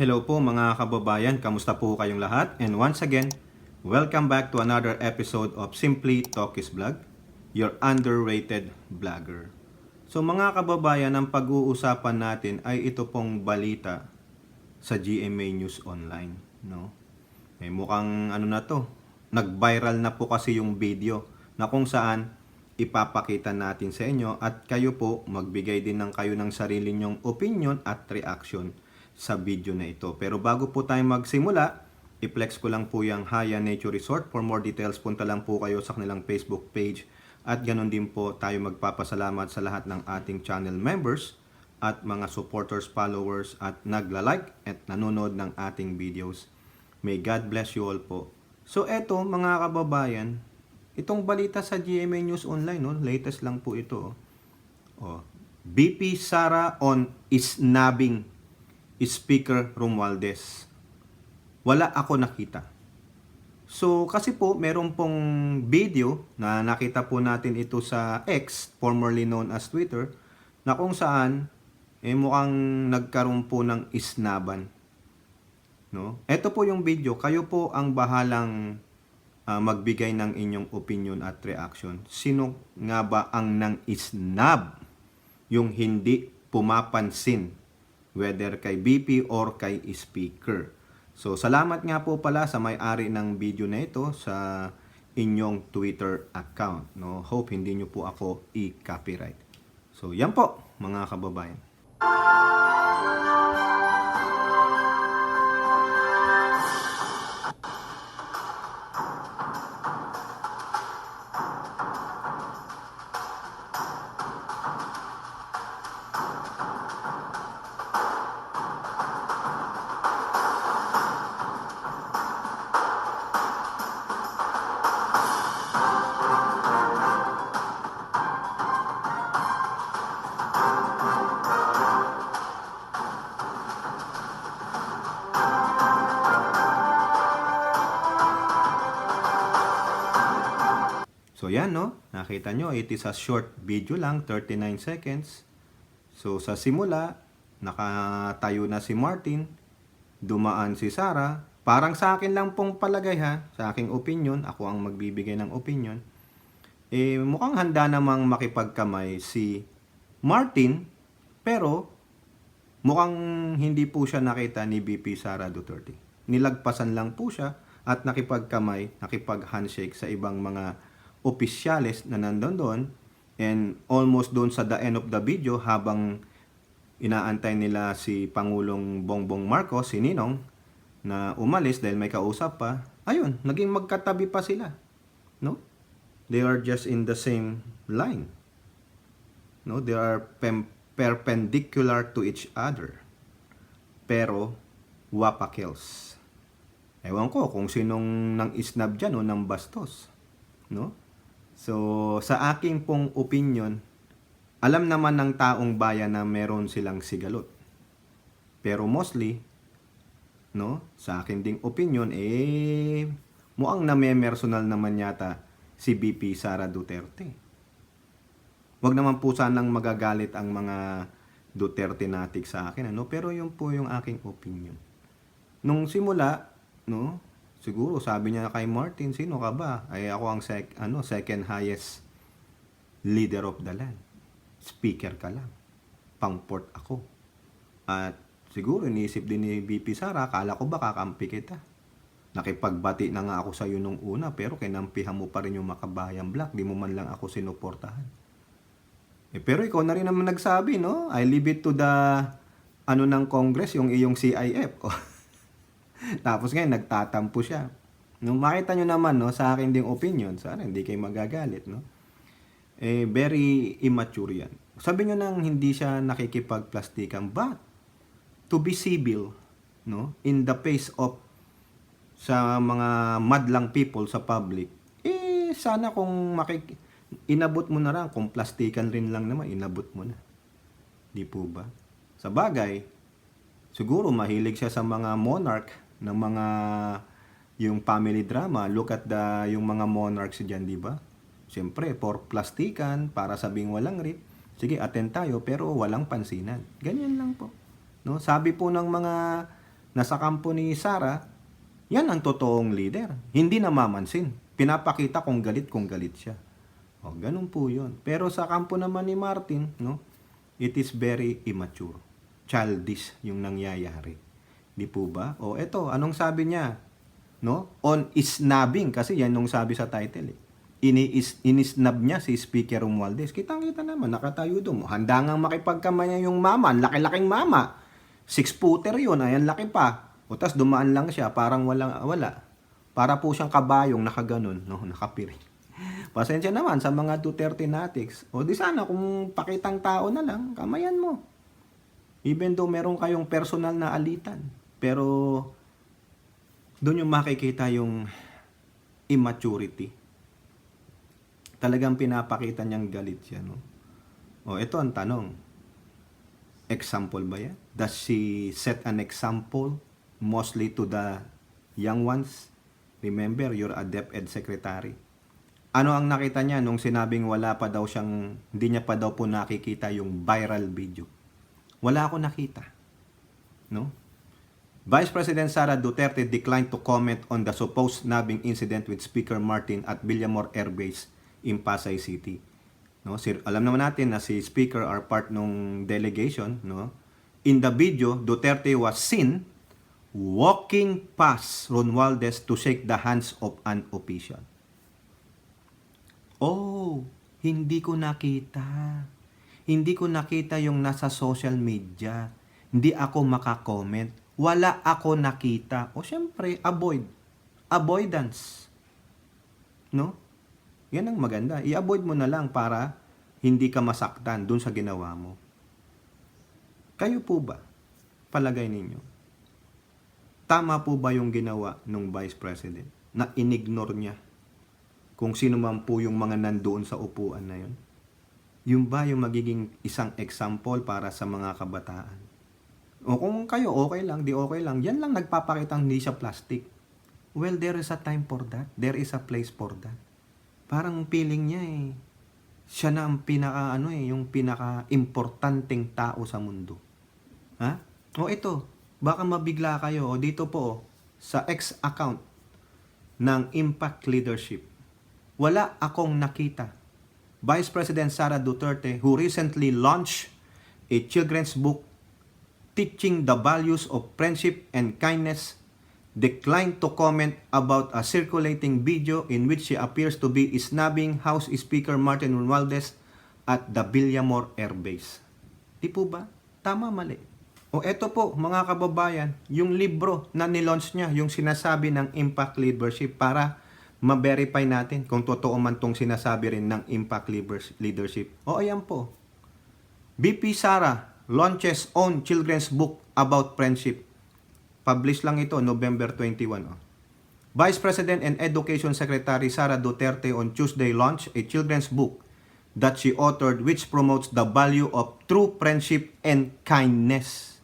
Hello po mga kababayan, kamusta po kayong lahat? And once again, welcome back to another episode of Simply Talkies Vlog, your underrated vlogger. So mga kababayan, ang pag-uusapan natin ay ito pong balita sa GMA News Online, no? Mukhang ano na to, nag-viral na po kasi yung video na kung saan ipapakita natin sa inyo at kayo po magbigay din ng kayo ng sarili nyong opinion at reaction sa video na ito. Pero bago po tayo magsimula, i-flex ko lang po yung Haya Nature Resort. For more details, punta lang po kayo sa kanilang Facebook page. At ganun din po tayo magpapasalamat sa lahat ng ating channel members at mga supporters, followers at nagla-like at nanonood ng ating videos. May God bless you all po. So eto mga kababayan, itong balita sa GMA News Online, no? Latest lang po ito. BP Sara on isnabbing Speaker Romualdez. Wala ako nakita. So, kasi po, meron pong video na nakita po natin ito sa X, formerly known as Twitter, na kung saan, mukhang nagkaroon po ng isnaban. No? Ito po yung video. Kayo po ang bahalang magbigay ng inyong opinion at reaction. Sino nga ba ang nang isnab? Yung hindi pumapansin whether kay BP or kay speaker. So, salamat nga po pala sa may-ari ng video na ito sa inyong Twitter account. No? Hope hindi nyo po ako i-copyright. So, yan po mga kababayan. So yan, no? Nakita nyo, it is a short video lang, 39 seconds. So sa simula, nakatayo na si Martin, dumaan si Sara. Parang sa akin lang pong palagay ha, sa aking opinion, ako ang magbibigay ng opinion. Mukhang handa namang makipagkamay si Martin, pero mukhang hindi po siya nakita ni BP Sara Duterte. Nilagpasan lang po siya at nakipagkamay, nakipag-handshake sa ibang mga opisyales na nandun doon, and almost doon sa the end of the video habang inaantay nila si Pangulong Bongbong Marcos, si Ninong, na umalis dahil may kausap pa, ayun, naging magkatabi pa sila. No? They are just in the same line. No? They are perpendicular to each other. Pero, wapakils. Ewan ko kung sinong nang isnab dyan o nang bastos. No? So, sa aking pong opinion, alam naman ng taong bayan na meron silang sigalot. Pero mostly, no, sa akin ding opinion, mukhang namemersonal naman yata si BP Sara Duterte. Wag naman po sanang magagalit ang mga Duterte natik sa akin, ano? Pero yun po yung aking opinion. Nung simula, no, siguro sabi niya kay Martin, sino ka ba? Ay ako ang second highest leader of the land. Speaker ka lang. Pang-port ako. At siguro iniisip din ni BP Sara, akala ko ba kakampi kita? Nakipagbati na nga ako sa iyo nung una, pero kinampihan mo pa rin yung Makabayan Black. Di mo man lang ako sinuportahan. Pero ikaw na rin naman nagsabi, no? I leave it to the ng Congress, yung iyong CIF. Tapos ngayon, nagtatampo siya. Nung makita nyo naman, no, sa akin ding opinion, sana hindi kayo magagalit, no? Very immature yan. Sabi nyo nang hindi siya nakikipagplastikan, but to be civil, no, in the face of sa mga madlang people sa public, sana kung inabot mo na lang, kung plastikan rin lang naman, inabot mo na. Di po ba? Sa bagay, siguro mahilig siya sa mga monarch, ng mga yung family drama. Look at yung mga monarchs diyan, di ba? Siyempre, for plastikan, para sabing walang rip. Sige, attend tayo, pero walang pansinan. Ganyan lang po. No? Sabi po ng mga na sa kampo ni Sara, yan ang totoong leader. Hindi namamansin. Pinapakita kung galit siya. O, ganun po yun. Pero sa kampo naman ni Martin, no, it is very immature. Childish yung nangyayari. Di po ba? O, eto, anong sabi niya? No? On isnabbing, kasi yan yung sabi sa title. Inisnab niya si Speaker Romualdez. Kitang-kita naman, nakatayo doon. Handa nga makipagkamay yung mama, ang laki-laking mama. 6-footer yun, ayan laki pa. O tas dumaan lang siya, parang wala. Para po siyang kabayong nakaganon, no? Nakapiring. Pasensya naman sa mga Duterte natics. O di sana kung pakitang tao na lang, kamayan mo. Even though meron kayong personal na alitan. Pero doon yung makikita yung immaturity. Talagang pinapakita niyang galit siya, no? O ito ang tanong. Example ba yan? Does she set an example mostly to the young ones? Remember, you're a DepEd secretary. Ano ang nakita niya nung sinabing hindi niya pa daw po nakikita yung viral video? Wala ako nakita. No? Vice President Sara Duterte declined to comment on the supposed nabbing incident with Speaker Martin at Villamor Air Base in Pasay City. No, alam naman natin na si Speaker are part ng delegation, no? In the video, Duterte was seen walking past Romualdez to shake the hands of an official. Oh, hindi ko nakita. Hindi ko nakita yung nasa social media. Hindi ako makakomment. Wala ako nakita. O syempre, avoidance. No? Yan ang maganda. I-avoid mo na lang para hindi ka masaktan dun sa ginawa mo. Kayo po ba? Palagay ninyo. Tama po ba yung ginawa ng Vice President na inignore niya kung sino man po yung mga nandoon sa upuan na yun? Yung ba yung magiging isang example para sa mga kabataan? O kung kayo okay lang, di okay lang, yan lang nagpapakitang hindi siya plastic. Well, there is a time for that. There is a place for that. Parang feeling niya siya na ang yung pinaka-importanteng tao sa mundo. Ha? O ito, baka mabigla kayo. O dito po, sa X account ng Impact Leadership. Wala akong nakita. Vice President Sara Duterte, who recently launched a children's book teaching the values of friendship and kindness, declined to comment about a circulating video in which she appears to be snubbing House Speaker Martin Romualdez at the Villamor Air Base. Di po ba? Tama, mali. O eto po, mga kababayan, yung libro na nilaunch niya, yung sinasabi ng Impact Leadership para ma-verify natin kung totoo man tong sinasabi rin ng Impact Leadership. O ayan po. VP Sara launches own children's book about friendship. Publish lang ito, November 21. Vice President and Education Secretary Sara Duterte on Tuesday launched a children's book that she authored which promotes the value of true friendship and kindness.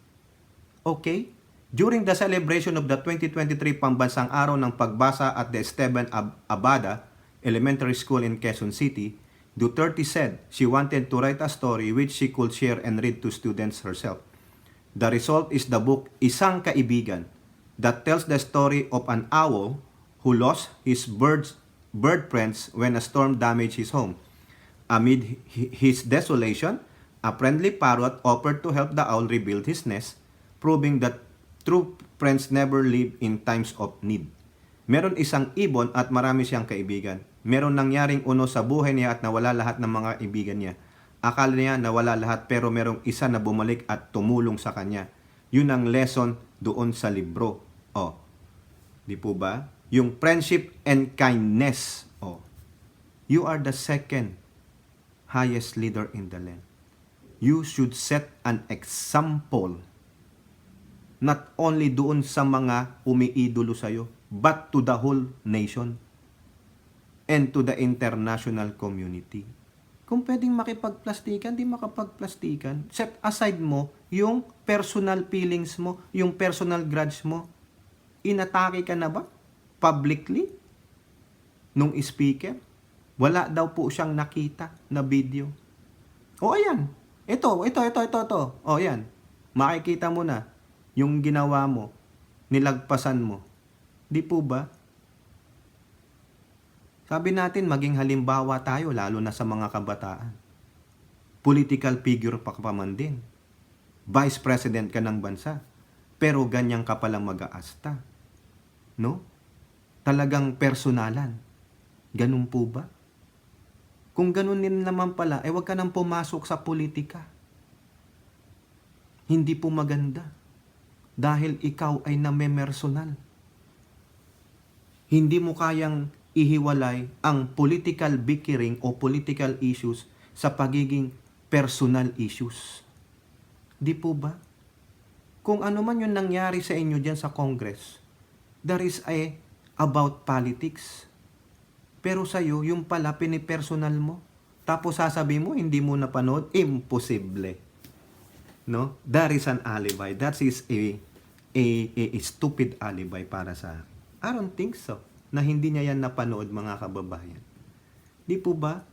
Okay? During the celebration of the 2023 Pambansang Araw ng Pagbasa at the Esteban Abada Elementary School in Quezon City, Duterte said she wanted to write a story which she could share and read to students herself. The result is the book Isang Kaibigan that tells the story of an owl who lost his bird friends when a storm damaged his home. Amid his desolation, a friendly parrot offered to help the owl rebuild his nest, proving that true friends never leave in times of need. Meron isang ibon at marami siyang kaibigan. Meron nangyaring uno sa buhay niya at nawala lahat ng mga kaibigan niya. Akala niya nawala lahat pero merong isa na bumalik at tumulong sa kanya. Yun ang lesson doon sa libro. O, di po ba? Yung friendship and kindness. O, you are the second highest leader in the land. You should set an example not only doon sa mga umiidolo sa'yo, but to the whole nation and to the international community. Kung pwedeng makipagplastikan, di makapagplastikan. Set aside mo yung personal feelings mo, yung personal grudge mo. Inatake ka na ba? Publicly? Nung speaker? Wala daw po siyang nakita na video. O ayan. Ito. O ayan. Makikita mo na yung ginawa mo nilagpasan mo. Di po ba? Sabi natin, maging halimbawa tayo, lalo na sa mga kabataan. Political figure pa man din. Vice President ka ng bansa. Pero ganyan ka palang mag-aasta. No? Talagang personalan. Ganun po ba? Kung ganun din naman pala, wag ka nang pumasok sa politika. Hindi po maganda. Dahil ikaw ay namemersonal. Hindi mo kayang ihiwalay ang political bickering o political issues sa pagiging personal issues. Di po ba? Kung ano man yung nangyari sa inyo dyan sa Congress, there is about politics. Pero sa'yo, yung pala pinipersonal mo. Tapos sasabihin mo, hindi mo napanood, imposible. No? That is an alibi. That is a stupid alibi para sa akin. I don't think so. Na hindi niya yan napanood, mga kababayan. Di po ba?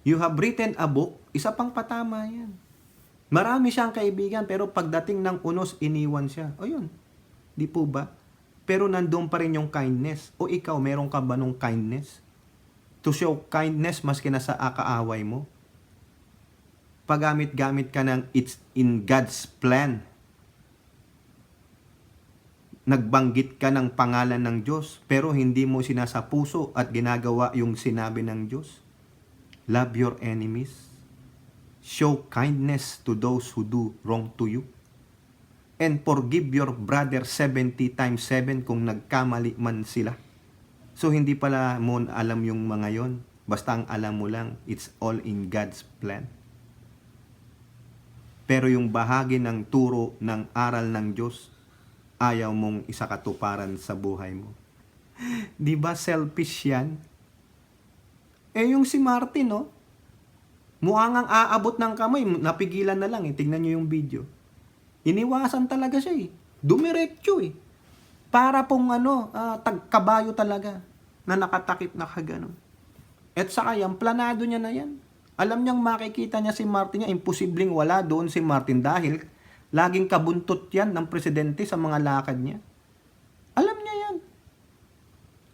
You have written a book, isa pang patama yan. Marami siyang kaibigan, pero pagdating ng unos, iniwan siya. O yun. Di po ba? Pero nandun pa rin yung kindness. O ikaw, meron ka ba nung kindness? To show kindness, maski na sa kaaway mo? Paggamit-gamit ka ng it's in God's plan. Nagbanggit ka ng pangalan ng Diyos, pero hindi mo sinasapuso at ginagawa yung sinabi ng Diyos. Love your enemies. Show kindness to those who do wrong to you. And forgive your brother 70 times 7 kung nagkamali man sila. So hindi pala mo alam yung mga yon. Basta ang alam mo lang, it's all in God's plan. Pero yung bahagi ng turo ng aral ng Diyos, ayaw mong isakatuparan sa buhay mo. Di ba selfish yan? Yung si Martin, no? Mukhang ang aabot ng kamay, napigilan na lang. Tignan nyo yung video. Iniwasan talaga siya Dumiretso Para pong tagkabayo talaga na nakatakip na kaganon. At saka yan, planado niya na yan. Alam niyang makikita niya si Martin niya, imposibleng wala doon si Martin dahil laging kabuntot yan ng presidente sa mga lakad niya. Alam niya yan.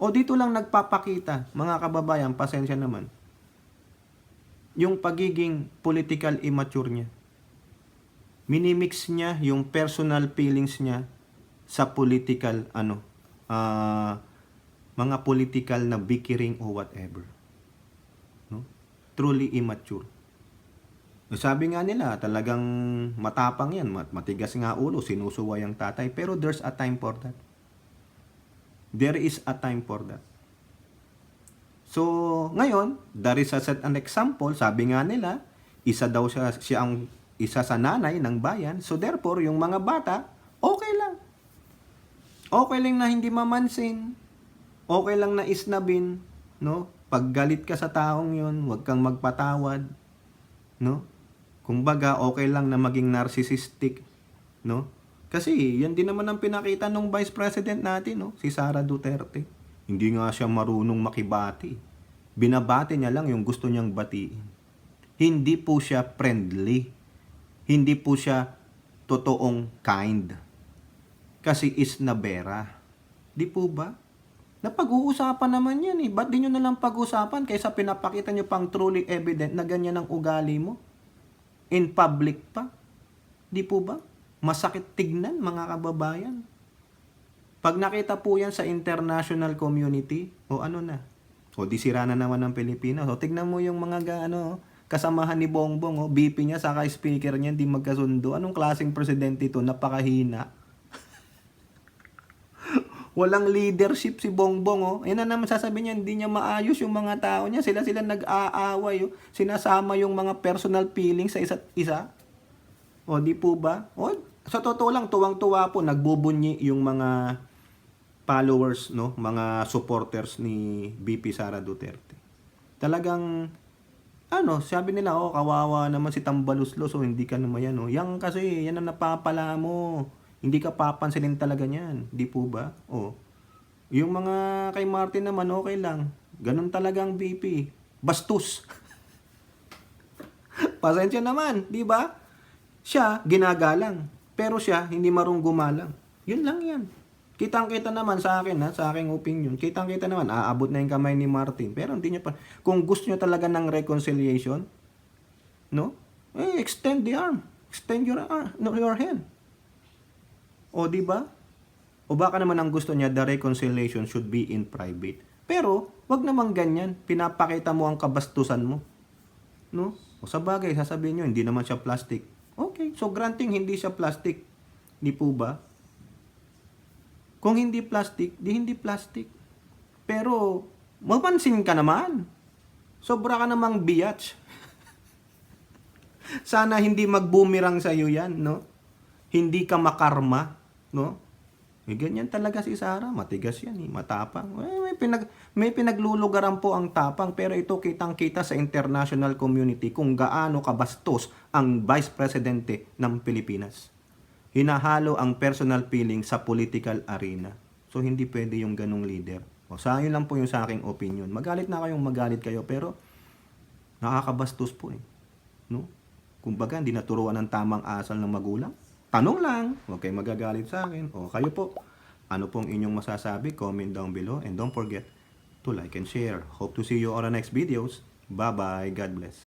O dito lang nagpapakita, mga kababayan, pasensya naman, yung pagiging political immature niya. Minimix niya yung personal feelings niya sa political, mga political na bickering o whatever. No? Truly immature. Sabi nga nila, talagang matapang yan, matigas nga ulo, sinusuway ang tatay, pero there's a time for that. There is a time for that. So, ngayon, there is an example, sabi nga nila, siya ang isa sa nanay ng bayan, so therefore, yung mga bata, okay lang. Okay lang na hindi mamansin, okay lang na isnabin, no? Pag galit ka sa taong yun, huwag kang magpatawad, no? Kumbaga, okay lang na maging narcissistic, no? Kasi, yan din naman ang pinakita ng Vice President natin, no? Si Sara Duterte. Hindi nga siya marunong makibati. Binabati niya lang yung gusto niyang batiin. Hindi po siya friendly. Hindi po siya totoong kind. Kasi isnabera. Di po ba? Napag-uusapan naman yan Ba't di nyo nalang pag-usapan kaysa pinapakita nyo pang truly evident na ganyan ang ugali mo? In public pa? Di po ba? Masakit tignan, mga kababayan. Pag nakita po yan sa international community, o ano na? O di sira na naman ng Pilipinas. O tignan mo yung mga kasamahan ni Bongbong, BP niya, saka speaker niya, hindi magkasundo. Anong klaseng presidente ito? Napakahina. Walang leadership si Bongbong, Yan na naman sasabihin niya, hindi niya maayos yung mga tao niya. Sila nag-aaway, Sinasama yung mga personal feelings sa isa't isa. O, di po ba? O, sa totoo lang, tuwang-tuwa po, nagbubunyi yung mga followers, no? Mga supporters ni BP Sara Duterte. Talagang, sabi nila, kawawa naman si Tambaluslos, hindi ka naman yan, Yan kasi, yan ang napapala mo. Hindi ka papansinin talaga niyan. Di po ba? Yung mga kay Martin naman, okay lang. Ganun talagang BP. Bastos. Pasensya naman, di ba? Siya, ginagalang. Pero siya, hindi marunong gumalang. Yun lang yan. Kitang-kita naman sa akin, sa aking opinion, kitang-kita naman, aabot na yung kamay ni Martin. Pero hindi niya pa, kung gusto niya talaga ng reconciliation, no? Extend the arm. Extend your arm, no, your hand. O, di ba? O baka naman ang gusto niya, the reconciliation should be in private. Pero, wag naman ganyan. Pinapakita mo ang kabastusan mo. No? O sa bagay, sasabihin nyo, hindi naman siya plastic. Okay, so granting hindi siya plastic. Di po ba? Kung hindi plastic, di hindi plastic. Pero, mapansin ka naman. Sobra ka namang biatch. Sana hindi mag-boomerang sa'yo yan, no? Hindi ka makarma, no? Ganyan talaga si Sara, matigas yan, matapang. May pinaglulugaran po ang tapang, pero ito kitang-kita sa international community kung gaano kabastos ang Vice Presidente ng Pilipinas. Hinahalo ang personal feeling sa political arena. So, hindi pwede yung ganong leader. O, sa yun lang po yung sa aking opinion. Magalit na kayong magalit kayo, pero nakakabastos po eh. No? Kumbaga, hindi naturuan ng tamang asal ng magulang. Tanong lang, huwag kayo magagalit sa akin. O kayo po, ano pong inyong masasabi? Comment down below. And don't forget to like and share. Hope to see you on the next videos. Bye-bye. God bless.